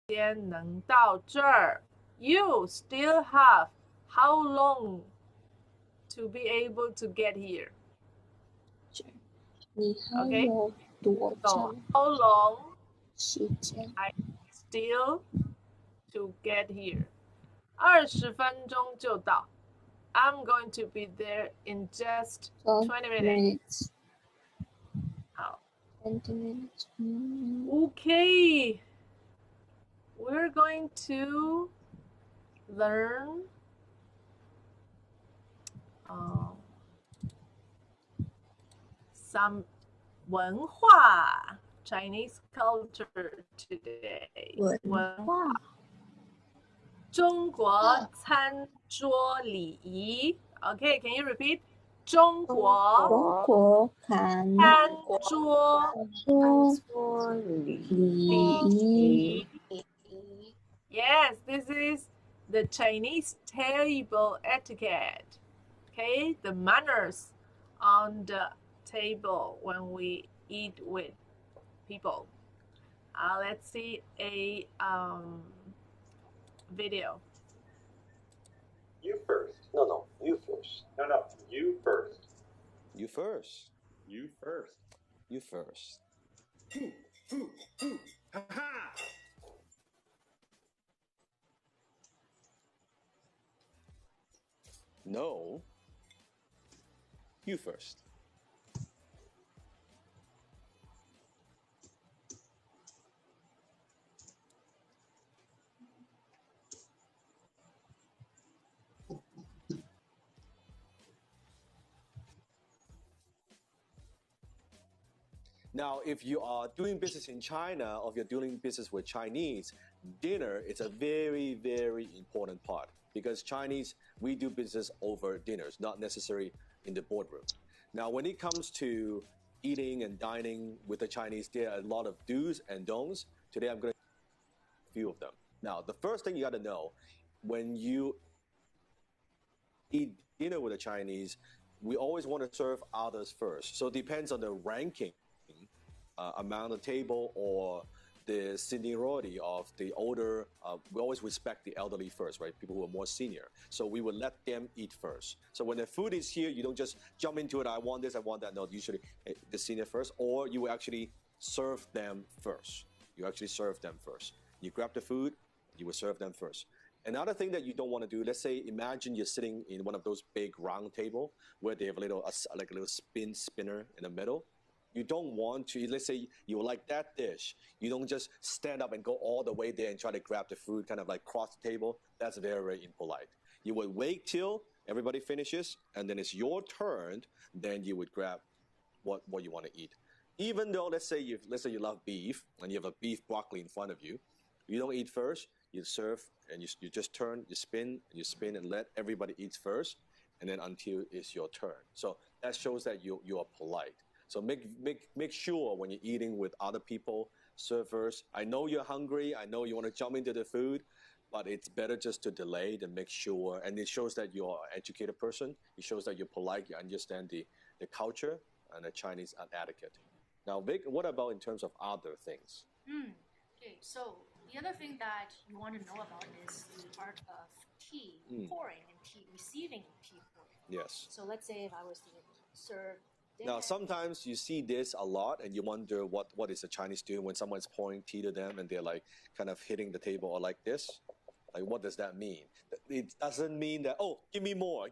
间能到这儿。You still have how long to be able to get here? 你还 Okay? 有多 So 长 how long 时间？ I still to get here? 20分钟就到。I'm going to be there in just 20 minutes. 好。 20 minutes. Okay. We're going to learn some 文化 Chinese culture today. 文化中国餐桌礼仪 Okay, can you repeat? 中国餐桌礼仪 Yes, this is the Chinese table etiquette. Okay, the manners on the table when we eat with people. Let's see a video. You first. No, you first. No, you first. You first. You first. You first. Ha-ha! No. You first. Now, if you are doing business in China or if you're doing business with Chinese, dinner is a very, very important part because Chinese, we do business over dinners, not necessarily in the boardroom. Now, when it comes to eating and dining with the Chinese, there are a lot of do's and don'ts. Today, I'm going to a few of them. Now, the first thing you got to know, when you eat dinner with the Chinese, we always want to serve others first. So it depends on the ranking amount of table or the seniority of the older. We always respect the elderly first, right? People who are more senior. So we will let them eat first. So when the food is here, you don't just jump into it. I want this, I want that. No, usually the senior first, or you will actually serve them first. You actually serve them first. You grab the food, you will serve them first. Another thing that you don't want to do, let's say, imagine you're sitting in one of those big round table where they have a little spinner in the middle. You don't want to, let's say you like that dish, you don't just stand up and go all the way there and try to grab the food, kind of like cross the table. That's very, very impolite. You would wait till everybody finishes, and then it's your turn, then you would grab what you want to eat. Even though, let's say you love beef, and you have a beef broccoli in front of you, you don't eat first, you serve, and you just turn, you spin, and let everybody eat first, and then until it's your turn. So that shows that you are polite. So make sure when you're eating with other people, servers, I know you're hungry, I know you want to jump into the food, but it's better just to delay than make sure. And it shows that you're an educated person. It shows that you're polite, you understand the culture and the Chinese etiquette. Now, Vic, what about in terms of other things? Okay, so the other thing that you want to know about is the art of tea pouring and tea receiving tea pouring. Yes. So let's say if I was to serve now, sometimes you see this a lot and you wonder what is the Chinese doing when someone's pouring tea to them and they're like kind of hitting the table or like this. Like, what does that mean? It doesn't mean that, oh, give me more.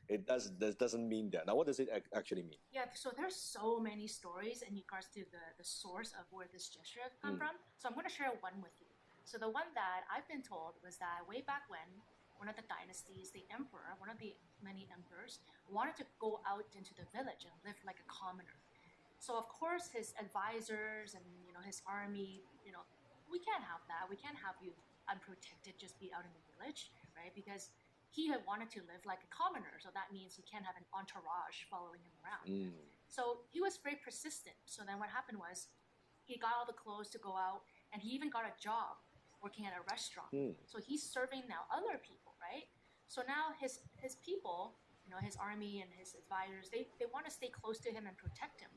It doesn't mean that. Now, what does it actually mean? Yeah, so there's so many stories in regards to the source of where this gesture come from. So I'm going to share one with you. So the one that I've been told was that way back when, one of the dynasties, the emperor, one of the many emperors, wanted to go out into the village and live like a commoner. So of course his advisors and his army, we can't have that. We can't have you unprotected just be out in the village, right? Because he had wanted to live like a commoner, so that means he can't have an entourage following him around. So he was very persistent. So then what happened was he got all the clothes to go out, and he even got a job working at a restaurant. So he's serving now other people, right? So now his people, his army and his advisors, they want to stay close to him and protect him.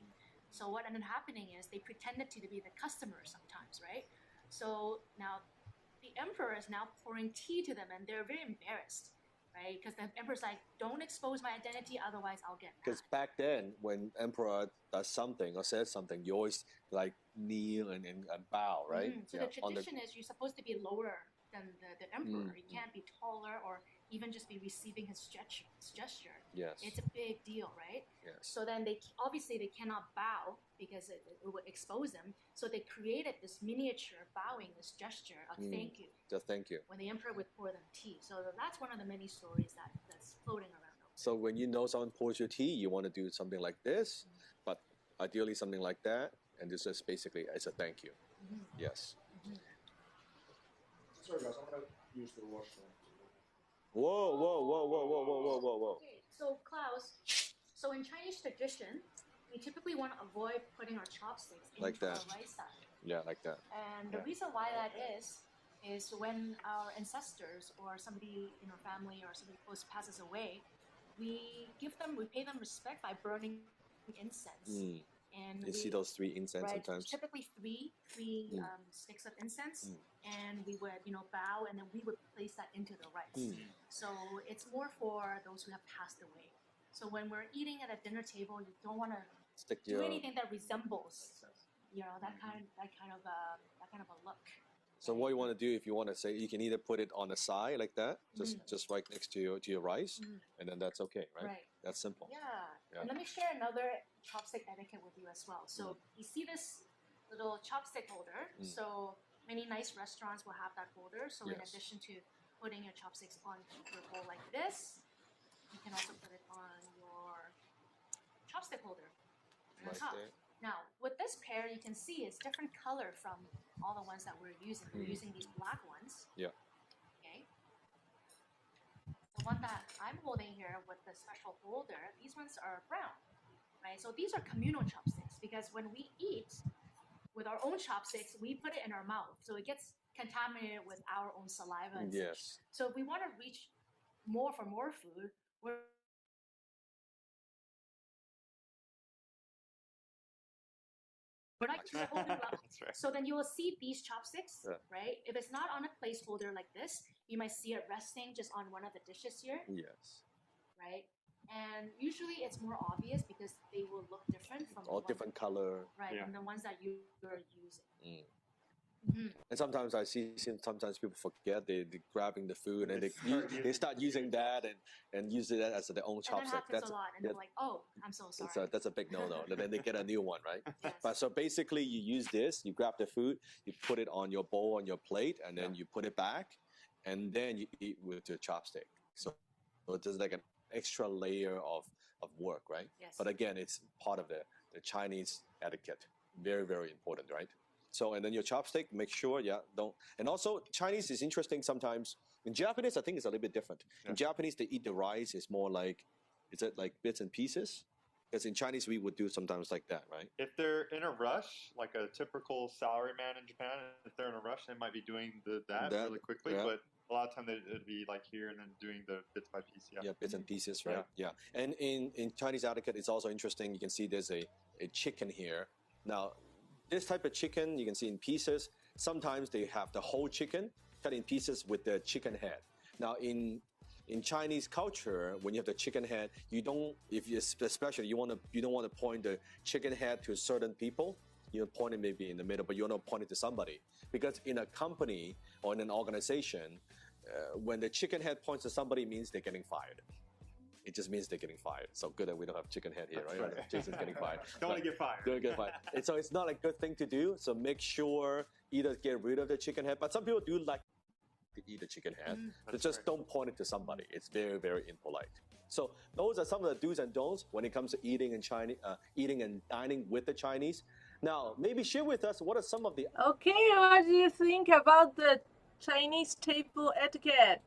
So what ended up happening is they pretended to be the customers sometimes, right? So now the emperor is now pouring tea to them, and they're very embarrassed, right? Because the emperor's like, don't expose my identity, otherwise I'll get mad. Because back then, when emperor does something or says something, you always like kneel and bow, right? So the tradition is you're supposed to be lower than the emperor. You can't be taller or even just be receiving his gesture. Yes. It's a big deal, right? Yes. So then they cannot bow because it would expose them. So they created this miniature bowing, this gesture of thank you. Just thank you. When the emperor would pour them tea. So that's one of the many stories that's floating around. So when you know someone pours your tea, you want to do something like this, but ideally something like that, and this is basically as a thank you. Yes. Sorry guys, I'm gonna use the washroom. Whoa. Okay, so Klaus, so in Chinese tradition, we typically want to avoid putting our chopsticks Like into that. our right side. Yeah, like that. And the reason why that is when our ancestors or somebody in our family or somebody close passes away, we pay them respect by burning incense. And you see those 3 incense right, sometimes. Typically three sticks of incense, and we would bow, and then we would place that into the rice. So it's more for those who have passed away. So when we're eating at a dinner table, you don't want to do anything that resembles that kind of a look. So what you want to do, if you want to say, you can either put it on the side like that, just right next to your rice, and then that's okay, right? That's simple. Yeah. And let me share another chopstick etiquette with you as well. So you see this little chopstick holder. So many nice restaurants will have that holder. So in addition to putting your chopsticks on your bowl like this, you can also put it on your chopstick holder on top. There. Now, with this pair, you can see it's different color from all the ones that we're using. We're using these black ones. Yeah. Okay. The one that I'm holding here with the special holder, these ones are brown, right? So these are communal chopsticks because when we eat with our own chopsticks, we put it in our mouth. So it gets contaminated with our own saliva and such. So if we want to reach more for more food, we're not using the whole new level. That's right. So then you will see these chopsticks, right? If it's not on a placeholder like this, you might see it resting just on one of the dishes here. Yes. Right? And usually it's more obvious because they will look different from all different color. Right, from the ones that you are using. And sometimes I see sometimes people forget they're grabbing the food and they start using that and use it as their own chopstick. That's a lot, and they're like, "Oh, I'm so sorry." That's a big no-no. And then they get a new one, right? Yes. But so basically, you use this, you grab the food, you put it on your bowl, on your plate, and then you put it back, and then you eat with your chopstick. So it's like an extra layer of work, right? Yes. But again, it's part of the Chinese etiquette. Very, very important, right? So, and then your chopstick, make sure, don't. And also, Chinese is interesting sometimes. In Japanese, I think it's a little bit different. Yeah. In Japanese, they eat the rice. It's more like, is it like bits and pieces? Because in Chinese, we would do sometimes like that, right? If they're in a rush, like a typical salaryman in Japan, if they're in a rush, they might be doing that really quickly. Yeah. But a lot of time it'd be like here and then doing the bits by piece. Yeah, bits and pieces, right? Yeah. And in Chinese etiquette, it's also interesting. You can see there's a chicken here. Now, this type of chicken, you can see in pieces. Sometimes they have the whole chicken cut in pieces with the chicken head. Now, in Chinese culture, when you have the chicken head, especially you don't want to point the chicken head to certain people. You point it maybe in the middle, but you don't point it to somebody. Because in a company or in an organization, when the chicken head points to somebody, it means they're getting fired. It just means they're getting fired. So good that we don't have chicken head here, right? Jason's getting fired. Don't want to get fired. Don't get fired. And so it's not a good thing to do. So make sure either get rid of the chicken head. But some people do like to eat the chicken head. So just don't point it to somebody. It's very, very impolite. So those are some of the do's and don'ts when it comes to eating and dining with the Chinese. Now, maybe share with us what are some of the... Okay, what do you think about the Chinese table etiquette?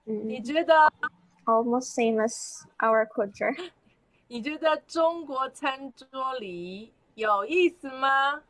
你觉得 almost same as our culture. 你觉得中国餐桌礼有意思吗？